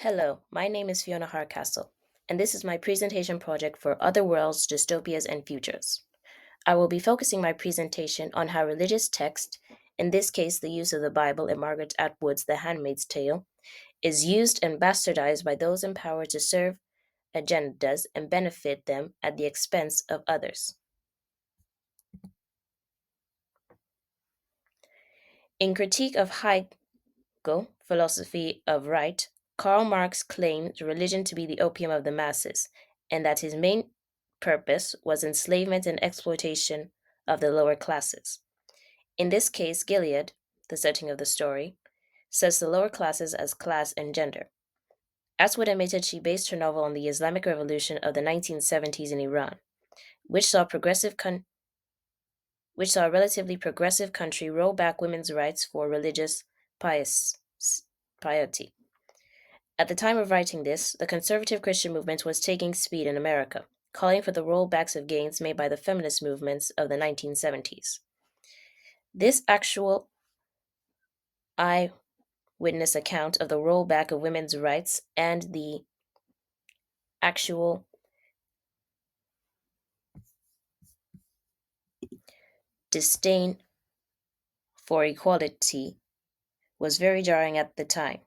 Hello, my name is Fiona Hardcastle, and this is my presentation project for Other Worlds, Dystopias, and Futures. I will be focusing my presentation on how religious text, in this case the use of the Bible in Margaret Atwood's The Handmaid's Tale, is used and bastardized by those in power to serve agendas and benefit them at the expense of others. In Critique of Hegel, Philosophy of Right, Karl Marx claimed religion to be the opium of the masses, and that his main purpose was enslavement and exploitation of the lower classes. In this case, Gilead, the setting of the story, says the lower classes as class and gender. Aswood admitted she based her novel on the Islamic Revolution of the 1970s in Iran, which saw a relatively progressive country roll back women's rights for religious pious, piety. At the time of writing this, the conservative Christian movement was taking speed in America, calling for the rollbacks of gains made by the feminist movements of the 1970s. This actual eyewitness account of the rollback of women's rights and the actual disdain for equality was very jarring at the time.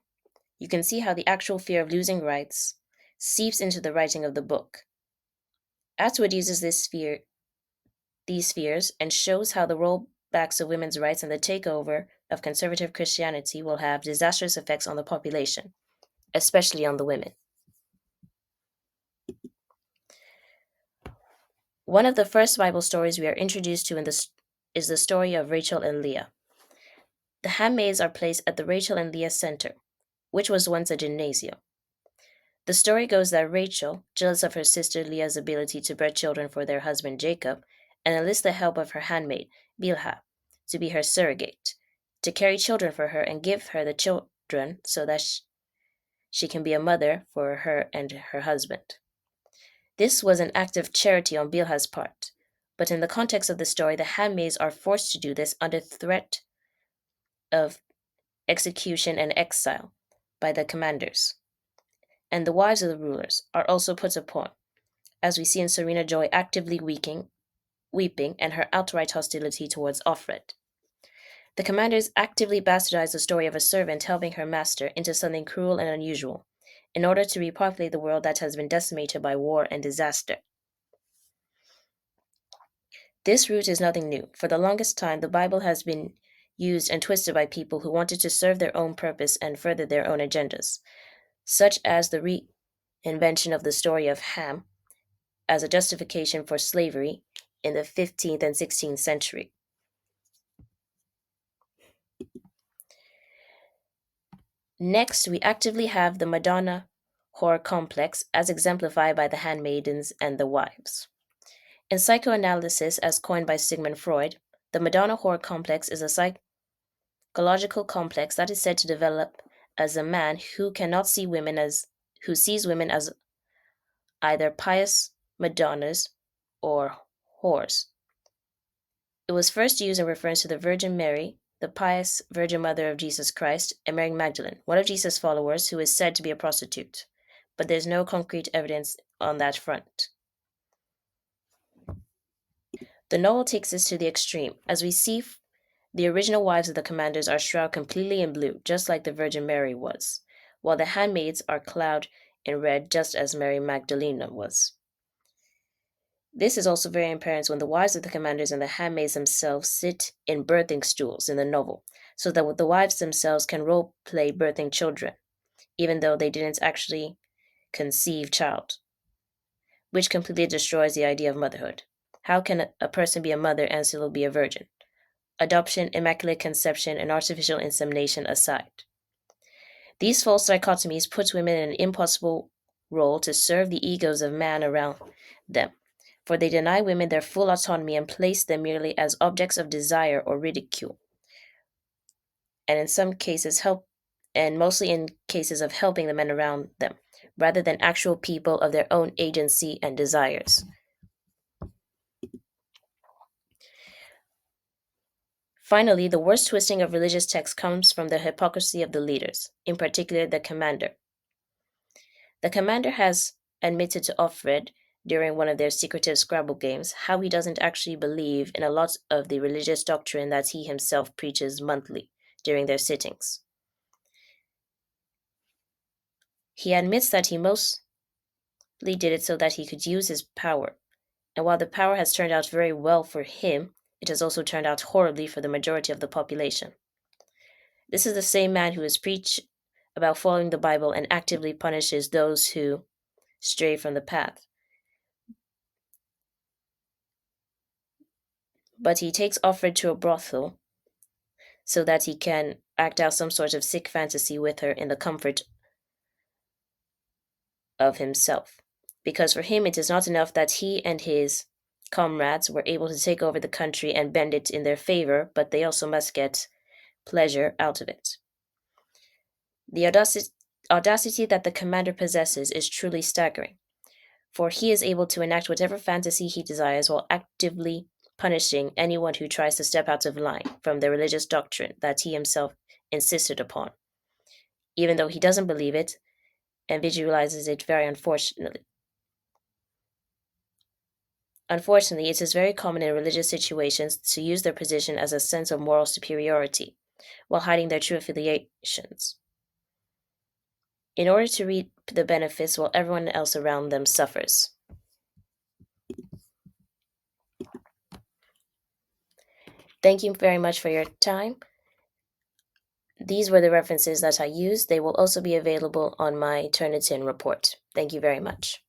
You can see how the actual fear of losing rights seeps into the writing of the book. Atwood uses these fears and shows how the rollbacks of women's rights and the takeover of conservative Christianity will have disastrous effects on the population, especially on the women. One of the first Bible stories we are introduced to is the story of Rachel and Leah. The handmaids are placed at the Rachel and Leah Center, which was once a gymnasium. The story goes that Rachel, jealous of her sister Leah's ability to bear children for their husband Jacob, and enlists the help of her handmaid, Bilhah, to be her surrogate, to carry children for her and give her the children so that she can be a mother for her and her husband. This was an act of charity on Bilhah's part, but in the context of the story, the handmaids are forced to do this under threat of execution and exile by the commanders, and the wives of the rulers are also put upon, as we see in Serena Joy actively weeping and her outright hostility towards Offred. The commanders actively bastardize the story of a servant helping her master into something cruel and unusual, in order to repopulate the world that has been decimated by war and disaster. This route is nothing new. For the longest time, the Bible has been used and twisted by people who wanted to serve their own purpose and further their own agendas, such as the reinvention of the story of Ham as a justification for slavery in the 15th and 16th century. Next, we actively have the Madonna whore complex as exemplified by the handmaidens and the wives. In psychoanalysis, as coined by Sigmund Freud, the Madonna whore complex is a psychological complex that is said to develop as a man who sees women as either pious Madonnas or whores. It was first used in reference to the Virgin Mary, the pious Virgin Mother of Jesus Christ, and Mary Magdalene, one of Jesus' followers who is said to be a prostitute, but there's no concrete evidence on that front. The novel takes this to the extreme, as we see the original wives of the commanders are shrouded completely in blue, just like the Virgin Mary was, while the handmaids are clad in red, just as Mary Magdalena was. This is also very apparent when the wives of the commanders and the handmaids themselves sit in birthing stools in the novel, so that the wives themselves can role play birthing children, even though they didn't actually conceive child, which completely destroys the idea of motherhood. How can a person be a mother and still be a virgin? Adoption, immaculate conception, and artificial insemination aside. These false dichotomies put women in an impossible role to serve the egos of man around them, for they deny women their full autonomy and place them merely as objects of desire or ridicule, and in some cases and mostly in cases of helping the men around them, rather than actual people of their own agency and desires. Finally, the worst twisting of religious texts comes from the hypocrisy of the leaders, in particular the commander. The commander has admitted to Offred during one of their secretive Scrabble games how he doesn't actually believe in a lot of the religious doctrine that he himself preaches monthly during their sittings. He admits that he mostly did it so that he could use his power, and while the power has turned out very well for him, it has also turned out horribly for the majority of the population. This is the same man who has preached about following the Bible and actively punishes those who stray from the path. But he takes Offred to a brothel so that he can act out some sort of sick fantasy with her in the comfort of himself. Because for him, it is not enough that he and his comrades were able to take over the country and bend it in their favor, but they also must get pleasure out of it. The audacity that the commander possesses is truly staggering, for he is able to enact whatever fantasy he desires while actively punishing anyone who tries to step out of line from the religious doctrine that he himself insisted upon, even though he doesn't believe it and visualizes it very unfortunately. Unfortunately, it is very common in religious situations to use their position as a sense of moral superiority while hiding their true affiliations, in order to reap the benefits while everyone else around them suffers. Thank you very much for your time. These were the references that I used. They will also be available on my Turnitin report. Thank you very much.